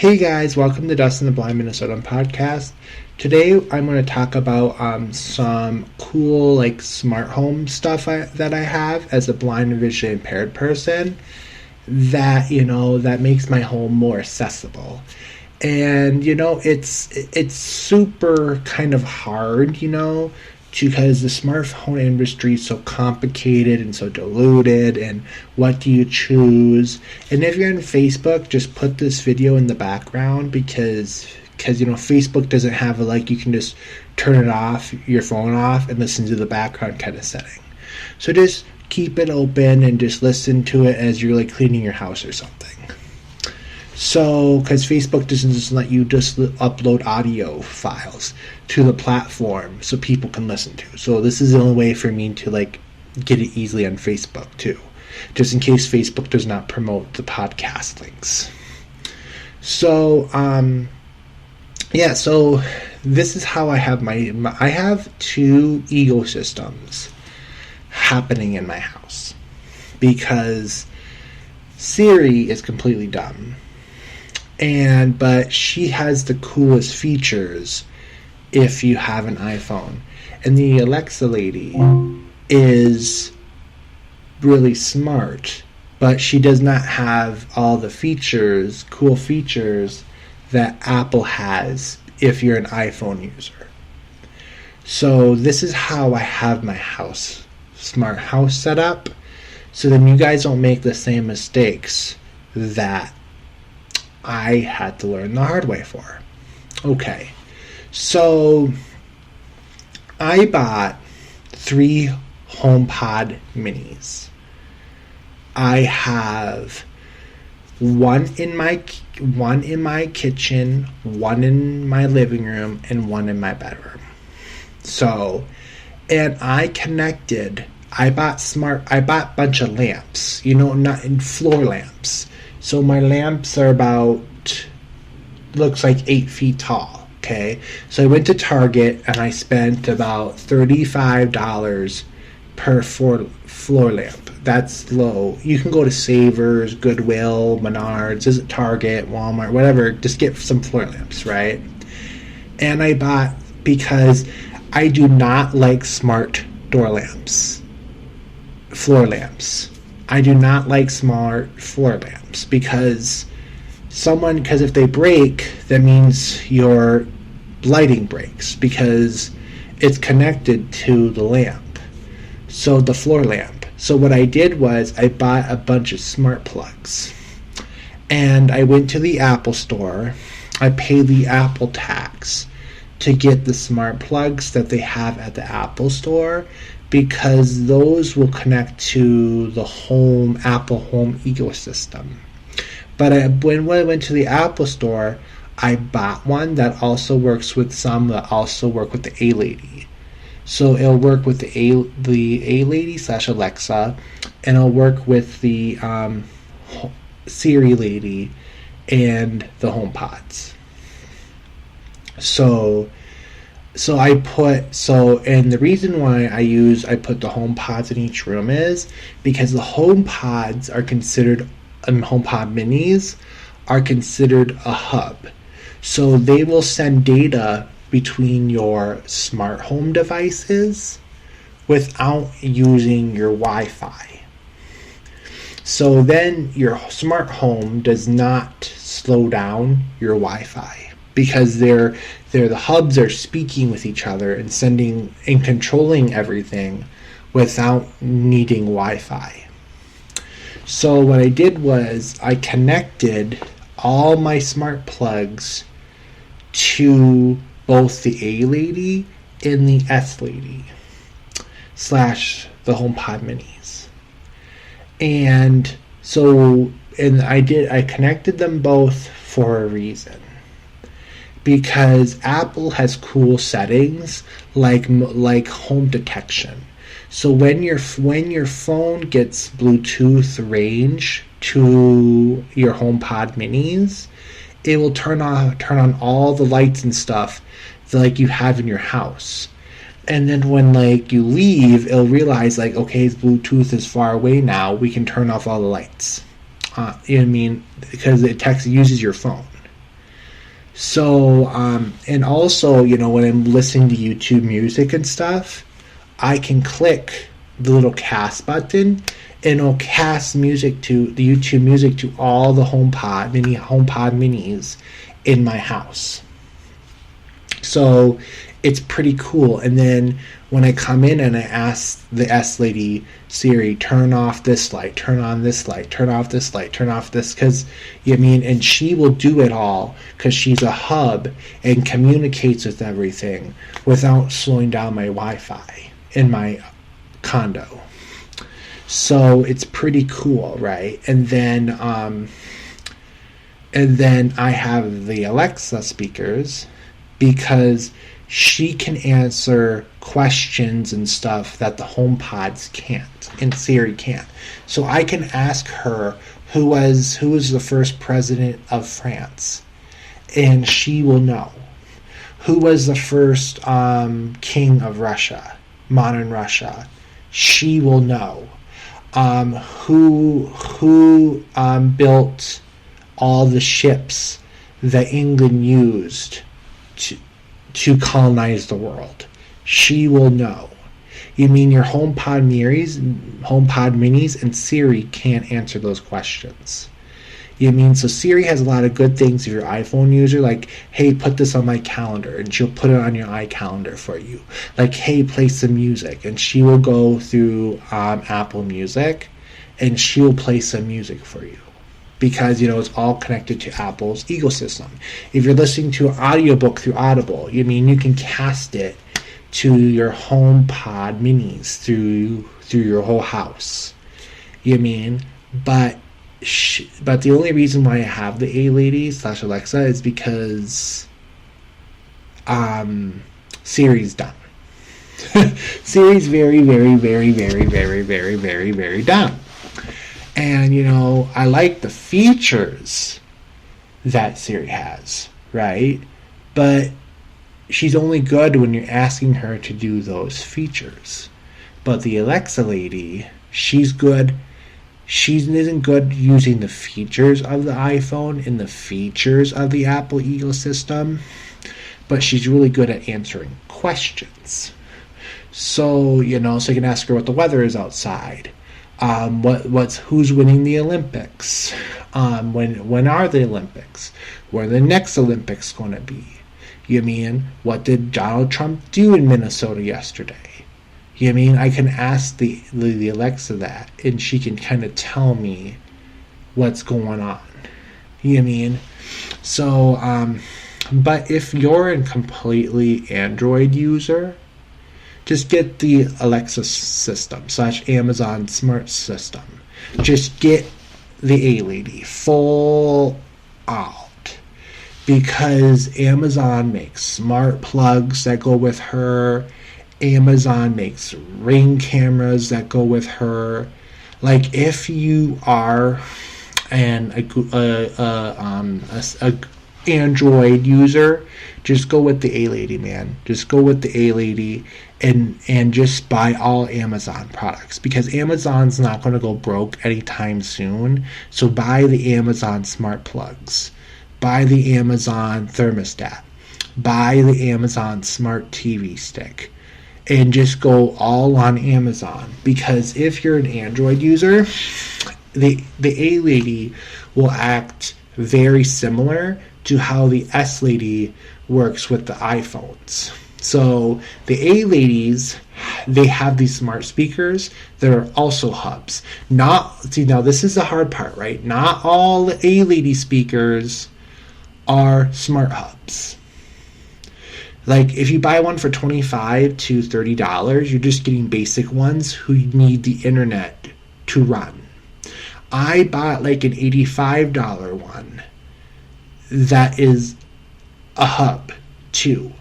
Hey guys, welcome to Dustin the Blind Minnesotan podcast. Today I'm going to talk about some cool smart home stuff that I have as a blind and visually impaired person that makes my home more accessible. And it's super kind of hard, because the smartphone industry is so complicated and so diluted, and what do you choose? And if you're on Facebook, just put this video in the background because Facebook doesn't have you can just turn it off, your phone off, and listen to the background kind of setting. So just keep it open and just listen to it as you're cleaning your house or something. So, because Facebook doesn't just let you just upload audio files to the platform so people can listen to. So this is the only way for me to get it easily on Facebook too, just in case Facebook does not promote the podcast links. So, so this is how I have I have two ecosystems happening in my house because Siri is completely dumb. But she has the coolest features if you have an iPhone. And the Alexa lady is really smart, but she does not have all the cool features that Apple has if you're an iPhone user. So this is how I have my smart house set up, so then you guys don't make the same mistakes that I had to learn the hard way for. Okay, so I bought 3 HomePod minis. I have one in my kitchen, one in my living room, and one in my bedroom. So, and I bought a bunch of lamps, not in floor lamps. So my lamps are looks like 8 feet tall, okay? So I went to Target and I spent about $35 per floor lamp. That's low. You can go to Savers, Goodwill, Menards, Target, Walmart, whatever. Just get some floor lamps, right? And I bought, because I do not like smart door lamps, floor lamps. I do not like smart floor lamps because if they break, that means your lighting breaks because it's connected to the lamp. So the floor lamp. So what I did was I bought a bunch of smart plugs. And I went to the Apple store. I paid the Apple tax to get the smart plugs that they have at the Apple store, because those will connect to the Apple Home ecosystem. But when I went to the Apple store, I bought one that also works with some that also work with the A-Lady. So it'll work with the A-Lady / Alexa, and it'll work with the Siri lady and the HomePods. And the reason why I put the HomePods in each room is because the HomePods are considered, HomePod minis are considered a hub. So they will send data between your smart home devices without using your Wi-Fi. So then your smart home does not slow down your Wi-Fi, because the hubs are speaking with each other and sending and controlling everything without needing Wi-Fi. So what I did was I connected all my smart plugs to both the A-Lady and the S-Lady / the HomePod minis. I connected them both for a reason. Because Apple has cool settings like home detection. So when your phone gets Bluetooth range to your HomePod minis, it will turn on all the lights and stuff that you have in your house. And then when you leave, it'll realize okay, Bluetooth is far away now. We can turn off all the lights. You know what I mean? Because it uses your phone. So, and also, when I'm listening to YouTube music and stuff, I can click the little cast button and it'll cast music to the YouTube music to all the HomePod minis in my house. So it's pretty cool. And then when I come in and I ask the S lady, Siri, turn off this light, turn on this light, turn off this light, turn off this, and she will do it all because she's a hub and communicates with everything without slowing down my Wi-Fi in my condo. So it's pretty cool, right? And then I have the Alexa speakers because she can answer questions and stuff that the HomePods can't and Siri can't. So I can ask her who was the first president of France, and she will know. Who was the first king of Russia, modern Russia? She will know. Who built all the ships that England used to colonize the world? She will know. You mean your HomePod minis, and Siri can't answer those questions. You mean, so Siri has a lot of good things if you're an iPhone user, like, hey, put this on my calendar, and she'll put it on your iCalendar for you. Like, hey, play some music, and she will go through Apple Music, and she will play some music for you. Because, it's all connected to Apple's ecosystem. If you're listening to an audiobook through Audible, you can cast it to your HomePod minis through your whole house. But the only reason why I have the A-Lady / Alexa is because Siri's dumb. Siri's very, very, very, very, very, very, very, very dumb. And, I like the features that Siri has, right? But she's only good when you're asking her to do those features. But the Alexa lady, she's good. She isn't good using the features of the iPhone and the features of the Apple ecosystem, but she's really good at answering questions. So, so you can ask her what the weather is outside. Who's winning the Olympics? When are the Olympics? Where are the next Olympics going to be? What did Donald Trump do in Minnesota yesterday? I can ask the Alexa that, and she can kind of tell me what's going on. So, but if you're a completely Android user, just get the Alexa system / Amazon Smart System. Just get the A-Lady full out. Because Amazon makes smart plugs that go with her. Amazon makes Ring cameras that go with her. Like, if you are an Android user, just go with the A-Lady, man. Just go with the A-Lady and just buy all Amazon products, because Amazon's not going to go broke anytime soon. So buy the Amazon smart plugs. Buy the Amazon thermostat. Buy the Amazon smart TV stick. And just go all on Amazon. Because if you're an Android user, the A-Lady will act very similar to how the S-Lady works with the iPhones. So the A-Ladies, they have these smart speakers that are also hubs. Now this is the hard part, right? Not all the A-Lady speakers are smart hubs. Like, if you buy one for $25 to $30, you're just getting basic ones who need the internet to run. I bought like an $85 one that is a hub too.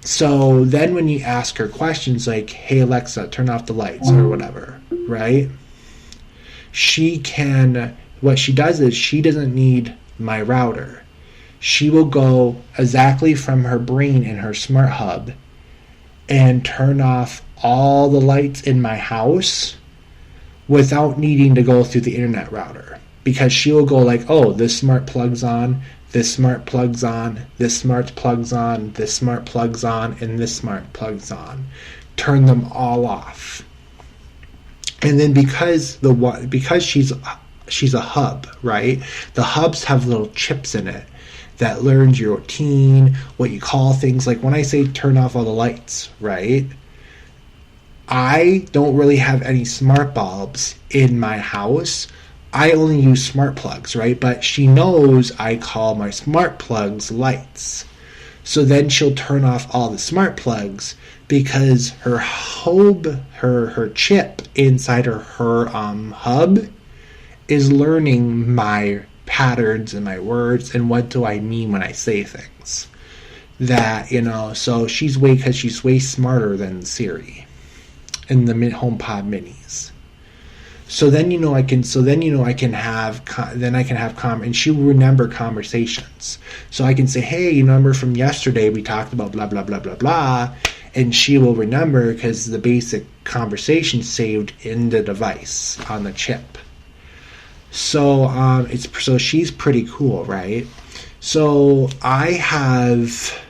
So then when you ask her questions like, hey Alexa, turn off the lights or whatever, right? What she does is she doesn't need my router. She will go exactly from her brain in her smart hub and turn off all the lights in my house without needing to go through the internet router. Because she will go like, oh, this smart plug's on, this smart plug's on, this smart plug's on, this smart plug's on, and this smart plug's on. Turn them all off. And then because she's a hub, right? The hubs have little chips in it that learns your routine, what you call things. Like when I say turn off all the lights, right? I don't really have any smart bulbs in my house. I only use smart plugs, right? But she knows I call my smart plugs lights. So then she'll turn off all the smart plugs because her chip inside her hub is learning my patterns and my words and what do I mean when I say things. That, so she's way smarter than Siri in the HomePod minis. So then I can have and she will remember conversations. So I can say, hey, you remember from yesterday we talked about blah blah blah blah blah, and she will remember because the basic conversation saved in the device on the chip. So so she's pretty cool, right? So I have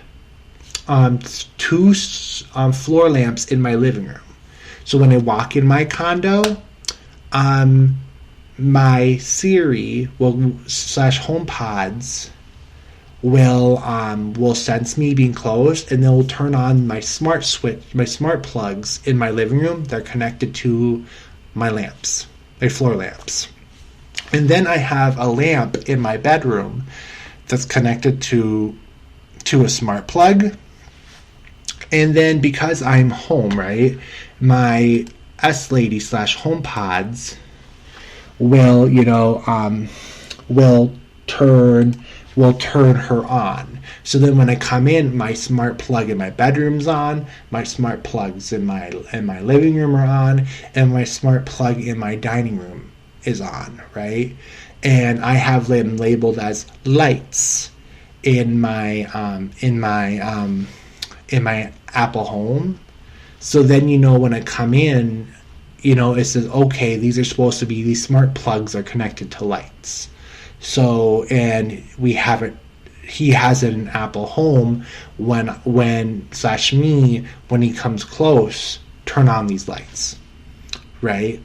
two floor lamps in my living room. So when I walk in my condo, my Siri / HomePods will sense me being close, and they'll turn on my smart plugs in my living room. They're connected to my lamps, my floor lamps. And then I have a lamp in my bedroom that's connected to a smart plug. And then because I'm home, right, my S-Lady / HomePods will turn her on. So then when I come in, my smart plug in my bedroom's on, my smart plugs in my living room are on, and my smart plug in my dining room is on, right? And I have them labeled as lights in my Apple Home. So then when I come in, it says, okay, these smart plugs are connected to lights. So, and he has it in Apple Home when he comes close, turn on these lights, right?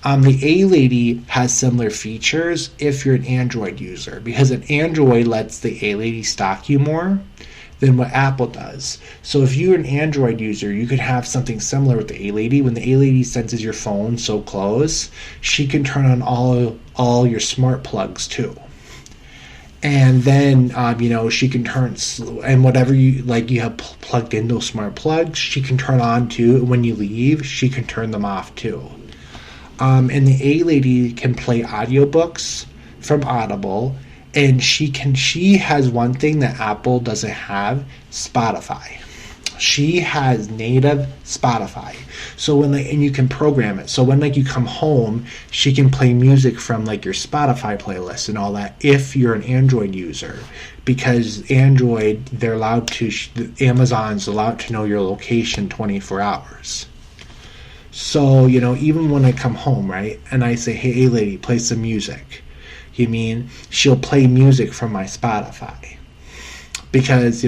The A-Lady has similar features if you're an Android user, because an Android lets the A-Lady stalk you more than what Apple does. So if you're an Android user, you could have something similar with the A-Lady. When the A-Lady senses your phone so close, she can turn on all your smart plugs too. And then, she can turn, and whatever you have plugged in those smart plugs, she can turn on too. When you leave, she can turn them off too. And the A-Lady can play audiobooks from Audible. And she has one thing that Apple doesn't have: Spotify. She has native Spotify. So and you can program it. So when you come home, she can play music from your Spotify playlist and all that if you're an Android user. Because Android, they're allowed to, Amazon's allowed to know your location 24 hours. So, even when I come home, right, and I say, hey, A-Lady, play some music. She'll play music from my Spotify. Because,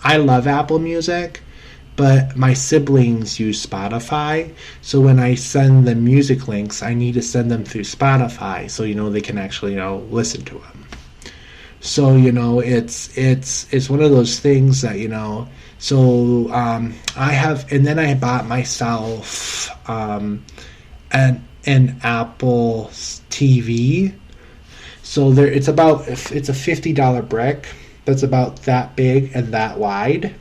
I love Apple Music, but my siblings use Spotify. So when I send them music links, I need to send them through Spotify so, they can actually, listen to them. So, it's one of those things that, so I have, and then I bought myself an Apple TV. So it's a $50 brick that's about that big and that wide,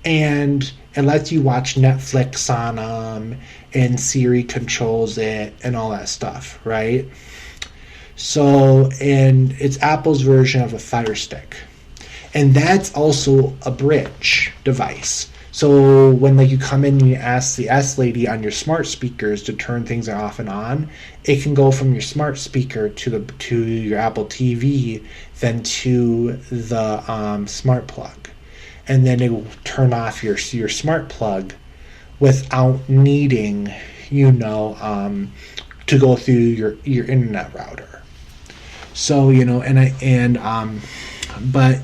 and it lets you watch Netflix on them, and Siri controls it and all that stuff, right? So, and it's Apple's version of a Fire Stick, and that's also a bridge device. So when you come in and you ask the S-Lady on your smart speakers to turn things off and on, it can go from your smart speaker to your Apple TV, then to the smart plug, and then it will turn off your smart plug without needing to go through your internet router. So, but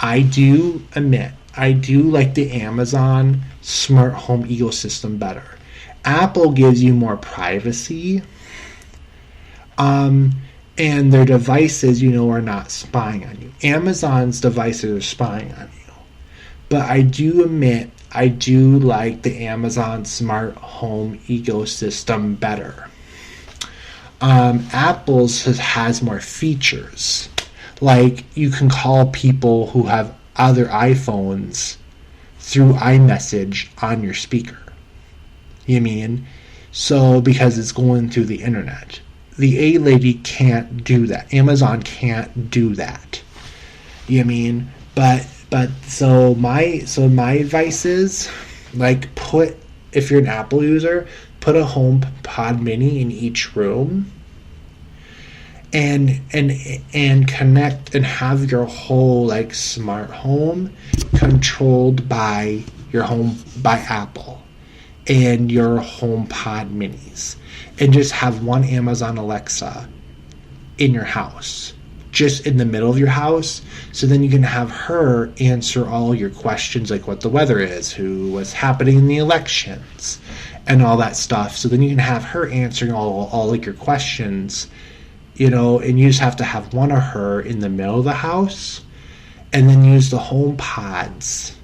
I do admit, I do like the Amazon smart home ecosystem better. Apple gives you more privacy, and their devices, are not spying on you. Amazon's devices are spying on you. But I do admit, I do like the Amazon smart home ecosystem better. Apple's has more features. Like, you can call people who have other iPhones through iMessage on your speaker. You mean? So, because it's going through the internet. The A-Lady can't do that. Amazon can't do that. You mean? But so my advice is, like, if you're an Apple user, put a HomePod Mini in each room, and connect and have your whole, like, smart home controlled by Apple and your HomePod Minis, and just have one Amazon Alexa in your house, just in the middle of your house. So then you can have her answer all your questions, like what the weather is, what's happening in the elections, and all that stuff. So then you can have her answering all like your questions, and you just have to have one of her in the middle of the house, and then use the HomePods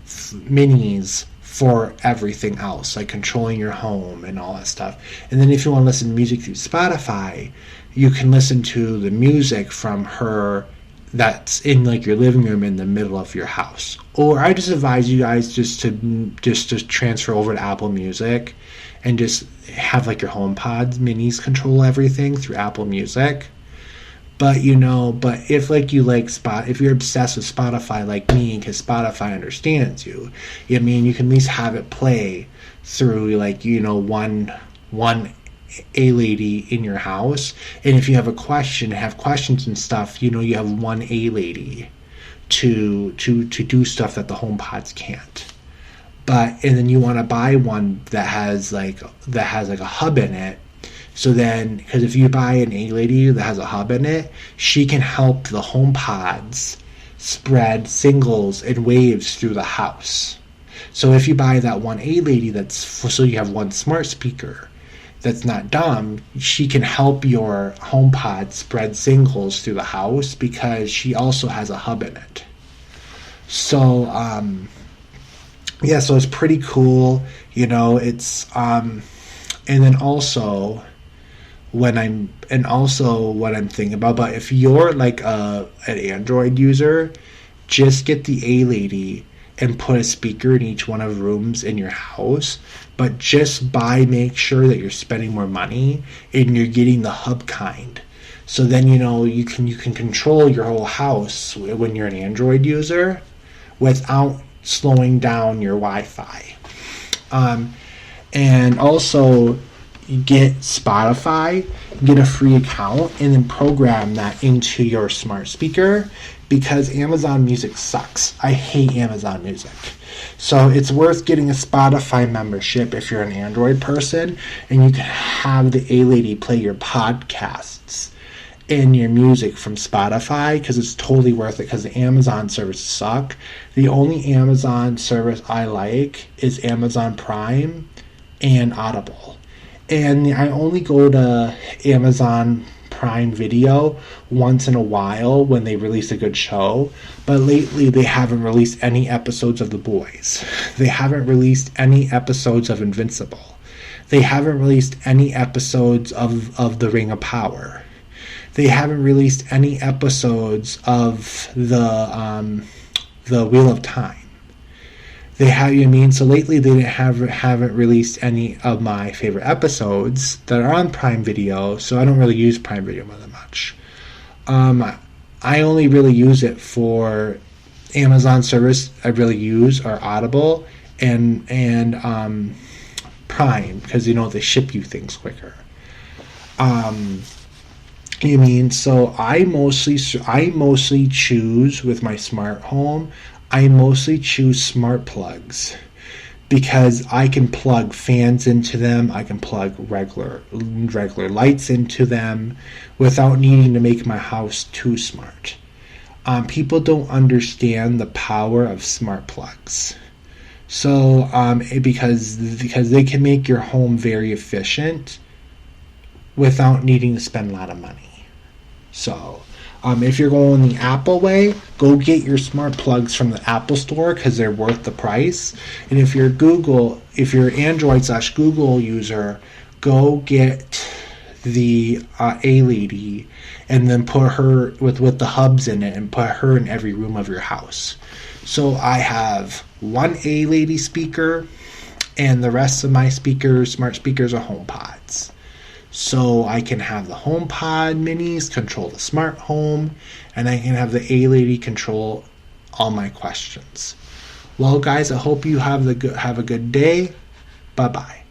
minis for everything else, like controlling your home and all that stuff. And then if you want to listen to music through Spotify, you can listen to the music from her that's in, like, your living room in the middle of your house. Or I just advise you guys just to transfer over to Apple Music and just have, like, your HomePods minis control everything through Apple Music. But if, like, if you're obsessed with Spotify like me, because Spotify understands you, you can at least have it play through, like, one A-Lady in your house. And if you have questions and stuff, you have one A-Lady to do stuff that the HomePods can't. And then you want to buy one that has like a hub in it. So then, because if you buy an A-Lady that has a hub in it, she can help the HomePods spread singles and waves through the house. So if you buy that one A-Lady so you have one smart speaker that's not dumb, she can help your HomePod spread singles through the house because she also has a hub in it. So, so it's pretty cool, it's, and then also, what I'm thinking about, but if you're like an Android user, just get the A-Lady and put a speaker in each one of the rooms in your house, but just make sure that you're spending more money and you're getting the hub kind. So then, you can control your whole house when you're an Android user without slowing down your Wi-Fi. And also, you get Spotify, get a free account, and then program that into your smart speaker, because Amazon Music sucks. I hate Amazon Music. So it's worth getting a Spotify membership if you're an Android person, and you can have the A-Lady play your podcasts and your music from Spotify, because it's totally worth it, because the Amazon services suck. The only Amazon service I like is Amazon Prime and Audible. And I only go to Amazon Prime Video once in a while when they release a good show. But lately they haven't released any episodes of The Boys. They haven't released any episodes of Invincible. They haven't released any episodes of The Ring of Power. They haven't released any episodes of the Wheel of Time. So lately they haven't released any of my favorite episodes that are on Prime Video, so I don't really use Prime Video that much. I only really use it for Amazon service I really use are Audible and Prime, because they ship you things quicker. So I mostly choose with my smart home. I mostly choose smart plugs, because I can plug fans into them, I can plug regular lights into them without needing to make my house too smart. People don't understand the power of smart plugs. So because they can make your home very efficient without needing to spend a lot of money. So if you're going the Apple way, go get your smart plugs from the Apple store because they're worth the price. And if you're Android/Google user, go get the A-Lady and then put her with the hubs in it and put her in every room of your house. So I have one A-Lady speaker and the rest of my smart speakers are HomePods. So I can have the HomePod minis control the smart home, and I can have the A-Lady control all my questions. Well, guys, I hope you have a good day. Bye-bye.